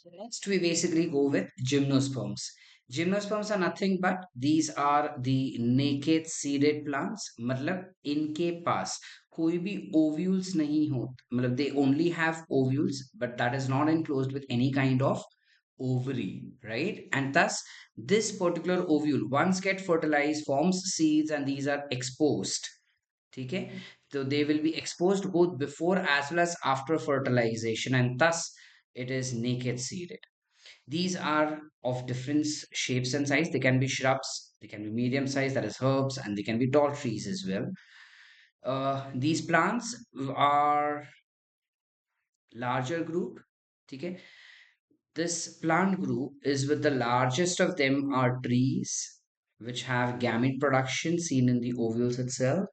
So next we basically go with gymnosperms. Gymnosperms are nothing but these are the naked seeded plants. मतलब इनके पास कोई भी ovules नहीं हो, मतलब they only have ovules, but that is not enclosed with any kind of ovary, right? And thus this particular ovule once get fertilized forms seeds and these are exposed. ठीक है, तो they will be exposed both before as well as after fertilization and thus it is naked seeded. These are of different shapes and size. They can be shrubs, they can be medium size, that is herbs, and they can be tall trees as well. These plants are larger group. Okay, this plant group is with the largest of them are trees which have gamete production seen in the ovules itself.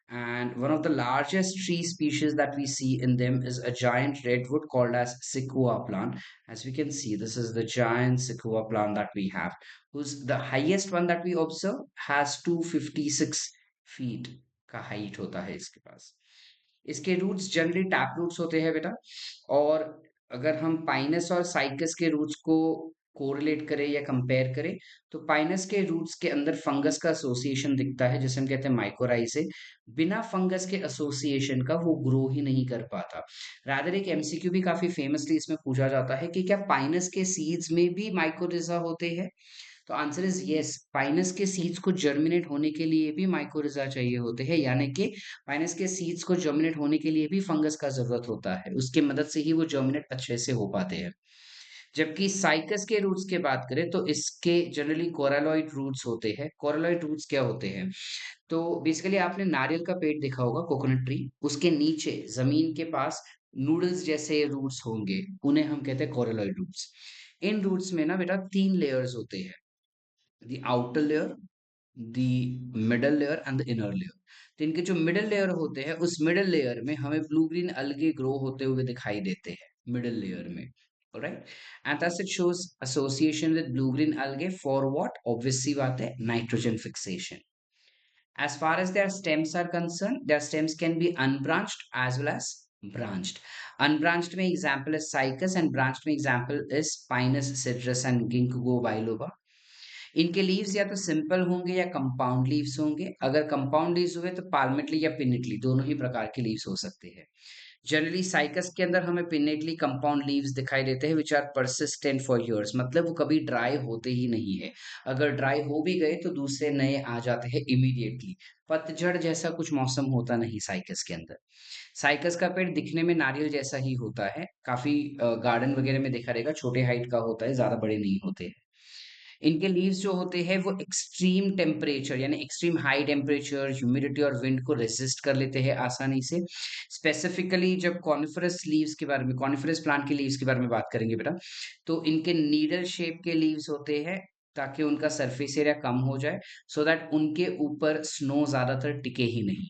And one of the largest tree species that we see in them is a giant redwood called as Sequoia plant. As we can see, this is the giant Sequoia plant that we have, whose the highest one that we observe has 256 feet का height होता है इसके पास. इसके roots generally tap roots होते हैं बेटा. और अगर हम पाइनस और साइकस के रूट्स को कोरिलेट करें या कंपेयर करें, तो पाइनस के रूट्स के अंदर फंगस का एसोसिएशन दिखता है जिसे हम कहते हैं माइकोराइजे. बिना फंगस के एसोसिएशन का वो ग्रो ही नहीं कर पाता. रादर एक एमसीक्यू भी काफी फेमसली इसमें पूछा जाता है कि क्या पाइनस के सीड्स में भी माइकोरिजा होते हैं. तो आंसर इज यस. पाइनस के सीड्स को जर्मिनेट होने के लिए भी माइकोरिजा चाहिए होते हैं, यानी कि पाइनस के सीड्स को जर्मिनेट होने के लिए भी फंगस का जरूरत होता है. उसकी मदद से ही वो जर्मिनेट अच्छे से हो पाते हैं. जबकि साइकस के रूट्स की बात करें तो इसके जनरली कोरालॉइड रूट्स होते हैं. कोरालॉइड रूट्स क्या होते हैं? तो बेसिकली आपने नारियल का पेड़ देखा होगा, कोकोनट ट्री, उसके नीचे जमीन के पास नूडल्स जैसे रूट्स होंगे, उन्हें हम कहते हैं कोरालॉइड रूट्स. इन रूट्स में ना बेटा 3 लेयर्स होते हैं. The outer layer, the middle layer and the inner layer. तो इनके जो मिडल लेयर होते हैं, उस मिडल लेयर में हमें ब्लू ग्रीन अलगे ग्रो होते हुए दिखाई देते हैं मिडल लेयर में. Alright, and thus it shows association with blue green algae for what? Obvious सी बात है, nitrogen fixation. As far as their stems are concerned, their stems can be unbranched as well as branched. Unbranched में example is cycas and branched में example is pinus, citrus and ginkgo biloba. इनके leaves या तो simple होंगे या compound leaves होंगे. अगर compound leaves हुए तो पाल्मेटली या पिनेटली दोनों ही प्रकार के लीव्स हो सकते हैं. जनरली साइकस के अंदर हमें पिनेटली कंपाउंड लीव्स दिखाई देते हैं which are persistent for years. मतलब वो कभी ड्राई होते ही नहीं है. अगर ड्राई हो भी गए तो दूसरे नए आ जाते हैं इमीडिएटली. पतझड़ जैसा कुछ मौसम होता नहीं साइकस के अंदर. साइकस का पेड़ दिखने में नारियल जैसा ही होता है. काफी गार्डन वगैरह में देखा रहेगा, छोटे हाइट का होता है, ज्यादा बड़े नहीं होते हैं. इनके लीव्स जो होते हैं वो एक्सट्रीम टेम्परेचर यानी एक्सट्रीम हाई टेम्परेचर, ह्यूमिडिटी और विंड को रेजिस्ट कर लेते हैं आसानी से. स्पेसिफिकली जब कॉनिफरस लीव्स के बारे में, कॉनिफरस प्लांट के लीव्स के बारे में बात करेंगे बेटा, तो इनके नीडल शेप के लीव्स होते हैं ताकि उनका सरफेस एरिया कम हो जाए, सो दैट उनके ऊपर स्नो ज्यादातर टिके ही नहीं.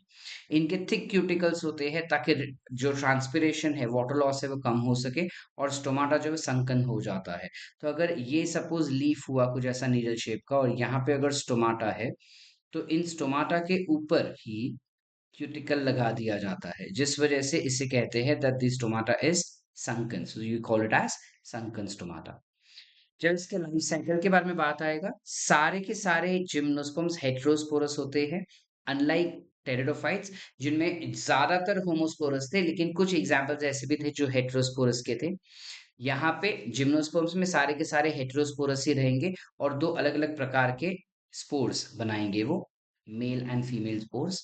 इनके थिक क्यूटिकल्स होते हैं ताकि जो ट्रांसपिरेशन है, वाटर लॉस है, वो कम हो सके और स्टोमाटा जो है संकन हो जाता है. तो अगर ये सपोज लीफ हुआ कुछ ऐसा नीडल शेप का और यहाँ पे अगर स्टोमाटा है, तो इन स्टोमाटा के ऊपर ही क्यूटिकल लगा दिया जाता है, जिस वजह से इसे कहते हैं that the stomata is sunken. So you call it as sunken stomata. जब इसके लाइफ साइकिल के बारे में बात आएगा, सारे के सारे जिम्नोस्पर्म्स हेटेरोस्पोरस होते हैं, अनलाइक टेरिडोफाइट्स जिनमें ज्यादातर होमोस्पोरस थे, लेकिन कुछ एग्जांपल्स ऐसे भी थे जो हेटेरोस्पोरस के थे. यहाँ पे जिम्नोस्पर्म्स में सारे के सारे हेटेरोस्पोरस ही रहेंगे और दो अलग अलग प्रकार के स्पोर्स बनाएंगे वो, male and female spores.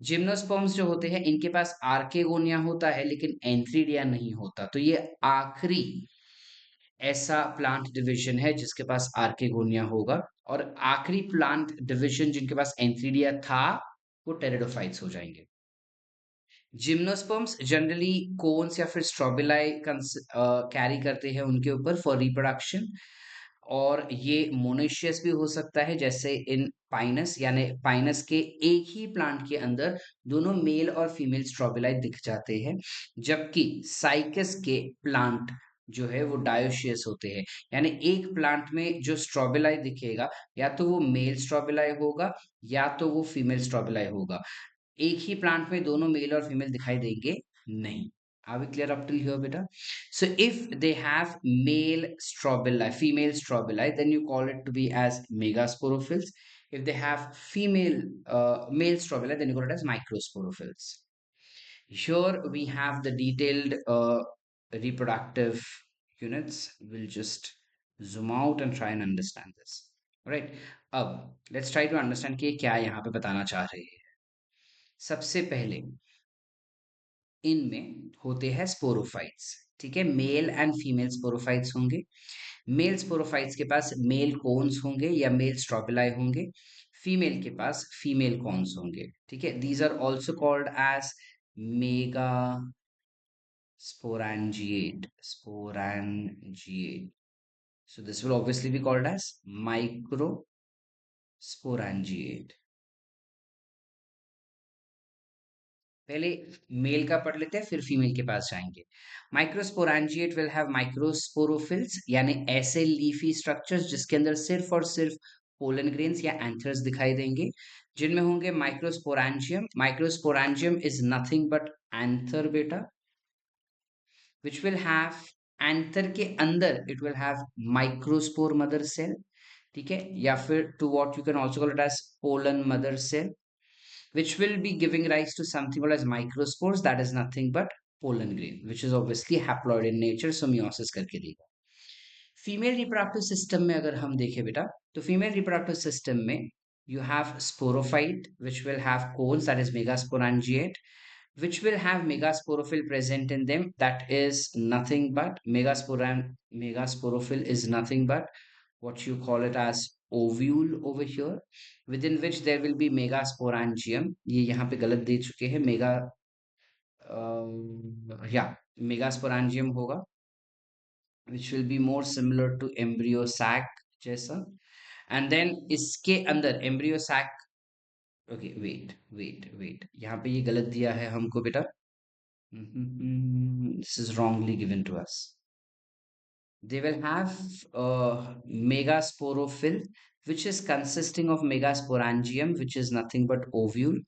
Gymnosperms जो होते हैं इनके पास आर्केगोनिया होता है लेकिन एंथ्रीडिया नहीं होता. तो ये आखिरी ऐसा प्लांट डिवीजन है जिसके पास आर्केगोनिया होगा. और आखिरी प्लांट डिवीजन जिनके पास एंथ्रीडिया था वो टेरिडोफाइट्स हो जाएंगे. जिम्नोस्पर्म्स जनरली कोन्स या फिर स्ट्रोबिलाई कैरी करते हैं उनके ऊपर फॉर रिप्रोडक्शन. और ये मोनेशियस भी हो सकता है जैसे इन पाइनस, यानी पाइनस के एक ही प्लांट के अंदर दोनों मेल और फीमेल स्ट्रोबिलाई दिख जाते हैं. जबकि साइकस के प्लांट जो है वो डायोशियस होते हैं, यानी एक प्लांट में जो स्ट्रोबिलाई दिखेगा या तो वो मेल स्ट्रोबिलाई होगा या तो वो फीमेल स्ट्रोबिलाई होगा. एक ही प्लांट में दोनों मेल और फीमेल दिखाई देंगे नहीं. Are we clear up till here, beta? So if they have male strobili, female strobili, then you call it to be as megasporophils. If they have male strobili, then you call it as microsporophils. Here we have the detailed reproductive units. We'll just zoom out and try and understand this. Right. अब let's try to understand कि ये क्या यहाँ पे बताना चाह रहे हैं. सबसे पहले इनमें होते हैं स्पोरोफाइट्स. ठीक है, मेल एंड फीमेल स्पोरोफाइट्स होंगे. मेल स्पोरोफाइट्स के पास मेल कोन्स होंगे या मेल स्ट्रोबिलाई होंगे. फीमेल के पास फीमेल कोन्स होंगे. ठीक है, these are also called as mega sporangiate. So this will obviously be called as microsporangiate. पहले मेल का पढ़ लेते हैं, फिर फीमेल के पास जाएंगे. माइक्रोस्पोरेंजिएट विल हैव माइक्रोस्पोरोफिल्स, यानी ऐसे लीफी स्ट्रक्चर्स जिसके अंदर सिर्फ और सिर्फ पोलन ग्रेन्स या एंथर्स दिखाई देंगे, जिनमें होंगे microsporangium. Microsporangium is nothing but anther बेटा, which will have एंथर के अंदर it will have microspore mother cell. ठीक है, या फिर to what you can also call it as pollen mother cell, which will be giving rise to something called as microspores, that is nothing but pollen grain, which is obviously haploid in nature, so meiosis करके देगा. Female reproductive system में अगर हम देखें बेटा, तो female reproductive system में you have sporophyte which will have cones, that is megasporangiate, which will have megasporophil present in them, that is nothing but megasporophil is nothing but what you call it as ovule over here, within which there will be megasporangium. ये यहाँ पे गलत दे चुके हैं, या megasporangium होगा, which will be more similar to embryo sac जैसा. And then इसके अंदर embryo sac, okay, wait, यहाँ पे ये गलत दिया है हमको बेटा. This is wrongly given to us. They will have megasporophil, which is consisting of megasporangium, which is nothing but ovule.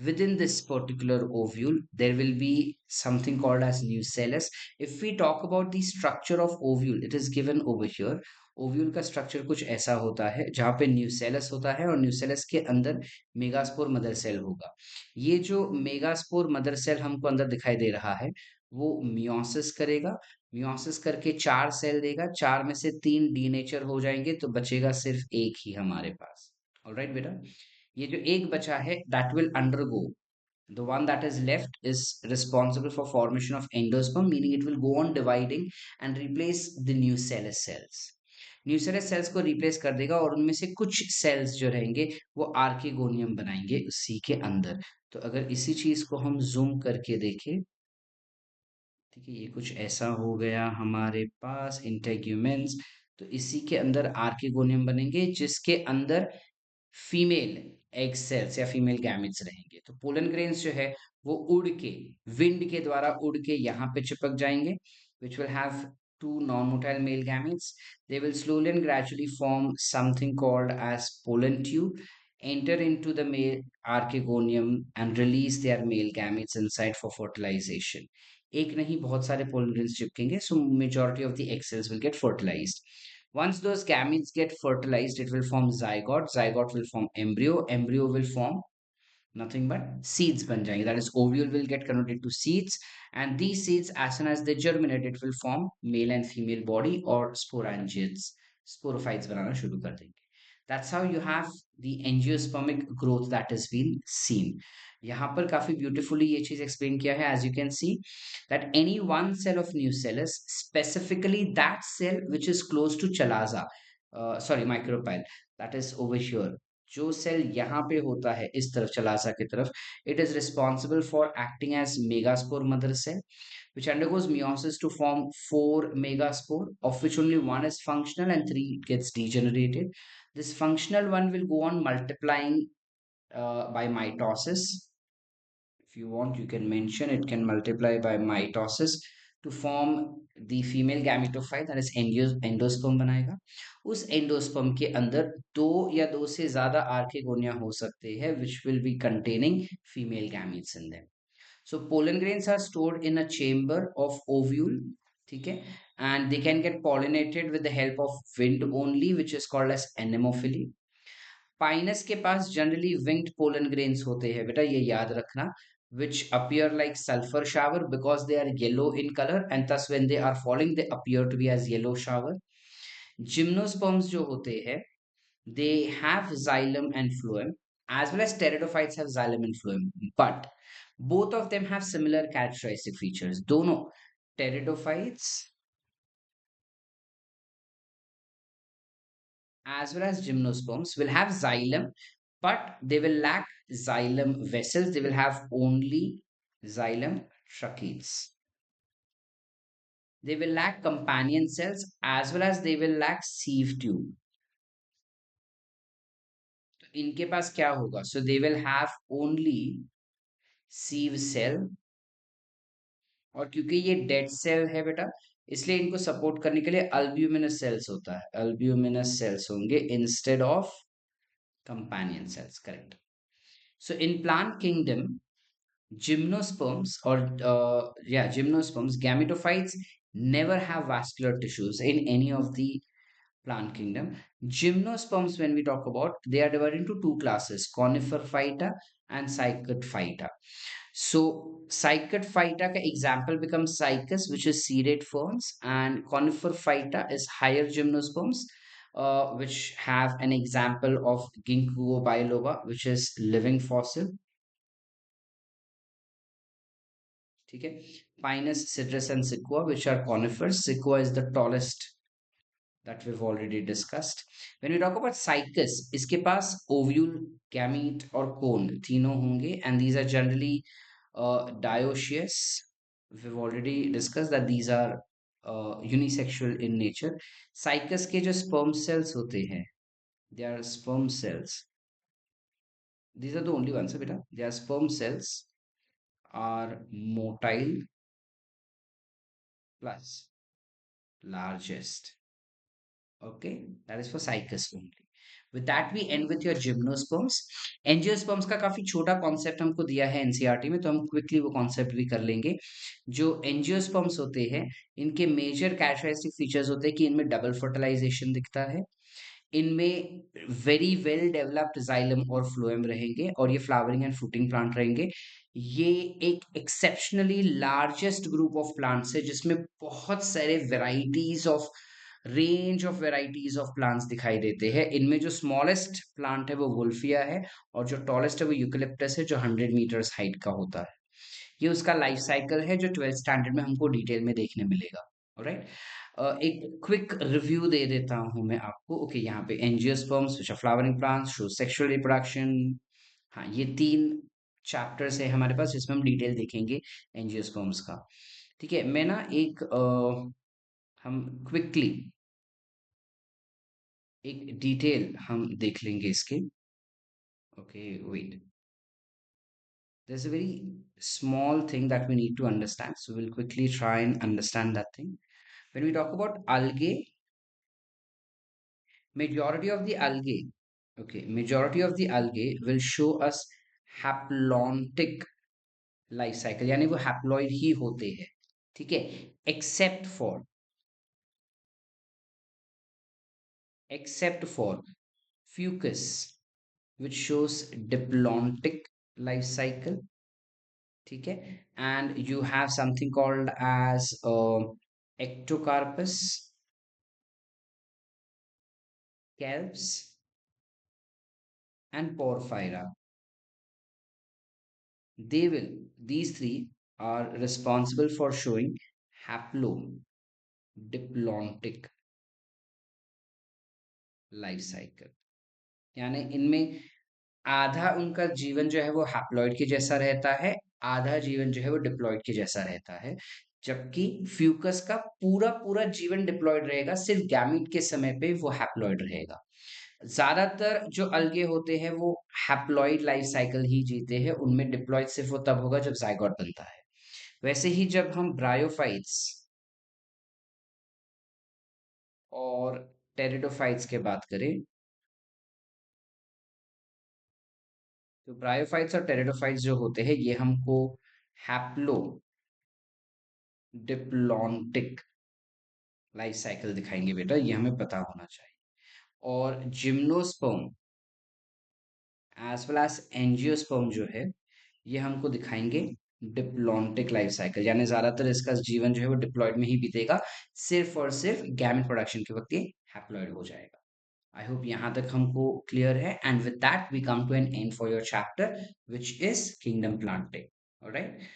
Within this particular ovule, there will be something called as nucellus. If we talk about the structure of ovule, it is given over here. Ovule का structure कुछ ऐसा होता है जहाँ पे nucellus होता है और न्यूसेलस के अंदर मेगास्पोर मदर सेल होगा. ये जो मेगास्पोर मदर सेल हमको अंदर दिखाई दे रहा है, वो मियोसिस करेगा. मियोसिस करके 4 सेल देगा, 4 में से 3 डीनेचर हो जाएंगे, तो बचेगा सिर्फ एक ही हमारे पास. ऑलराइट बेटा, ये जो एक बचा है that will undergo, the one that is left is responsible for formation of endosperm, meaning it will go on dividing and replace the nucellus cells. Nucellus cells को रिप्लेस कर देगा और उनमें से कुछ सेल्स जो रहेंगे वो आर्किगोनियम बनाएंगे उसी के अंदर. तो अगर इसी चीज को हम जूम करके देखें, ठीक है, ये कुछ ऐसा हो गया हमारे पास इंटेग्यूमेंट्स. तो इसी के अंदर आर्किगोनियम बनेंगे जिसके अंदर फीमेल एग सेल्स या फीमेल गैमेट्स रहेंगे. तो पोलन ग्रेन्स जो है वो उड़ के, विंड के द्वारा उड़ के यहाँ पे चिपक जाएंगे, which will have two non-motile male gametes. They will slowly and gradually form something called as pollen tube, enter into the male archegonium and release their male gametes inside for fertilization. एक नहीं बहुत सारे pollen grains चिपकेंगे, so majority of the egg cells will get fertilized. Once those gametes get fertilized, it will form zygote. Zygote will form embryo. Embryo will form nothing but seeds ban jayenge. That is, ovule will get converted to seeds, and these seeds, as soon as they germinate, it will form male and female body or sporangiates, sporophytes banana shuru kar denge. That's how you have the angiospermic growth that has been seen. यहाँ पर काफी beautifully ये चीज explain किया है. As you can see that any one cell of nucellus, specifically that cell which is close to chalaza, sorry, micropyle, that is over here, जो cell यहाँ पे होता है इस तरफ चलासा की तरफ, it is responsible for acting as megaspore mother cell, which undergoes meiosis to form 4 megaspore, of which only one is functional and 3 gets degenerated. This functional one will go on multiplying by mitosis. If you want, you can mention it can multiply by mitosis to form the female gametophyte, that is endosperm बनाएगा. उस endosperm के अंदर दो या दो से ज्यादा archegonia हो सकते हैं, which will be containing female gametes in them. So pollen grains are stored in a chamber of ovule, ठीक है, and they can get pollinated with the help of wind only, which is called as anemophily. Pinus के पास generally winged pollen grains होते हैं बेटा, ये याद रखना, which appear like sulfur shower because they are yellow in color and thus when they are falling they appear to be as yellow shower. Gymnosperms जो होते हैं, they have xylem and phloem, as well as pteridophytes have xylem and phloem, but both of them have similar characteristic features. दोनों pteridophytes as well as gymnosperms will have xylem, but they will lack xylem vessels. They will have only xylem tracheids. They will lack companion cells as well as they will lack sieve tube. तो इनके पास क्या होगा? So they will have only sieve cell, और क्योंकि ये dead cell है बेटा, इसलिए इनको सपोर्ट करने के लिए अल्ब्यूमिनस सेल्स होता है, अल्ब्यूमिनस सेल्स होंगे instead of companion cells, correct. So in plant kingdom, gymnosperms or gymnosperms, gametophytes never have vascular tissues in any of the plant kingdom. Gymnosperms, when we talk about, they are divided into two classes, conifer phyta and cycad phyta. So cycad phyta ka example becomes cycas, which is serrate ferns, and conifer phyta is higher gymnosperms, which have an example of ginkgo biloba, which is living fossil. ठीक है. Pinus, citrus and sequoia, which are conifers. Sequoia is the tallest that we've already discussed. When we talk about cycas, इसके पास ovule, gamete और cone तीनों होंगे, and these are generally dioecious. We've already discussed that these are unisexual in nature. Cycas के जो sperm cells होते हैं, they are sperm cells. These are the only ones, बेटा. Their sperm cells are motile plus largest. Okay, that is for cycas only. With that we end with your gymnosperms. Angiosperms का काफी छोटा concept हमको दिया है NCERT में, तो हम क्विकली वो कॉन्सेप्ट भी कर लेंगे. जो एंजियोस्पर्म्स होते हैं, इनके मेजर कैरेक्टरिस्टिक फीचर्स होते हैं कि इनमें डबल फर्टिलाइजेशन दिखता है, इनमें वेरी वेल डेवलप्ड जाइलम और फ्लोएम रहेंगे, और ये फ्लावरिंग एंड फ्रूटिंग प्लांट रहेंगे. ये एक exceptionally largest group of plants है जिसमें बहुत सारे varieties of range of varieties of plants दिखाई देते हैं. इनमें जो स्मॉलेस्ट प्लांट है वो वुल्फिया है, और जो टॉलेस्ट है वो यूकेलिप्टस है, जो 100 मीटर्स हाइट का होता है. ये उसका लाइफ साइकिल है जो 12th स्टैंडर्ड में हमको डिटेल में देखने मिलेगा. ऑलराइट. एक क्विक रिव्यू दे देता हूं मैं आपको. ओके, यहाँ पे angiosperms which are flowering plants show sexual reproduction. हाँ, ये 3 चैप्टर्स है हमारे पास जिसमें हम डिटेल देखेंगे एंजियोस्पर्म्स का. ठीक है, मैं ना एक हम क्विकली एक डिटेल हम देख लेंगे इसके. Okay, wait. There's a very small thing that we need to understand, so we'll quickly try and understand that thing. When we talk about algae, majority of the algae, okay, majority of the algae will show us haplontic life cycle, यानी वो haploid ही होते हैं. ठीक है, except for except for fucus, which shows diplontic life cycle. ठीक है, and you have something called as ectocarpus, calves and porphyra. These three are responsible for showing haplodiplontic life cycle. यानी इनमें आधा उनका जीवन जो है वो हैप्लॉइड के जैसा रहता है, आधा जीवन जो है वो डिप्लॉइड के जैसा रहता है, जबकि फ्यूकस का पूरा पूरा जीवन डिप्लॉइड रहेगा, सिर्फ गैमीट के समय पे वो हैप्लॉइड रहेगा. ज्यादातर जो अलगे होते हैं वो हैप्लॉइड लाइफ साइकिल ही जीते हैं, उनमें डिप्लॉइड सिर्फ वो तब होगा जब जाइगोट बनता है. वैसे ही जब हम ब्रायोफाइट्स और टेरिडोफाइट्स की बात करें, तो ब्रायोफाइट्स और टेरिडोफाइट्स जो होते हैं ये हमको हैप्लो डिप्लॉन्टिक लाइफ साइकिल दिखाएंगे बेटा, ये हमें पता होना चाहिए। और gymnosperm as well as angiosperm जो है, ये हमको दिखाएंगे डिप्लॉन्टिक लाइफ साइकिल, यानी ज्यादातर इसका जीवन जो है वो डिप्लॉयड में ही बीतेगा, सिर्फ और सिर्फ गैमेट प्रोडक्शन के वक्त ये हैप्लॉयड हो जाएगा। आई होप यहाँ तक हमको क्लियर है, and with that we come to an end for your chapter which is kingdom Plantae. Alright,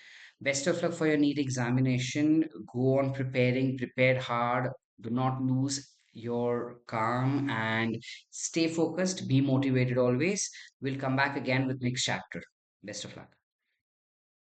best of luck for your NEET examination. Go on preparing, prepare hard, do not lose your calm and stay focused, be motivated always. We'll come back again with next chapter. Best of luck.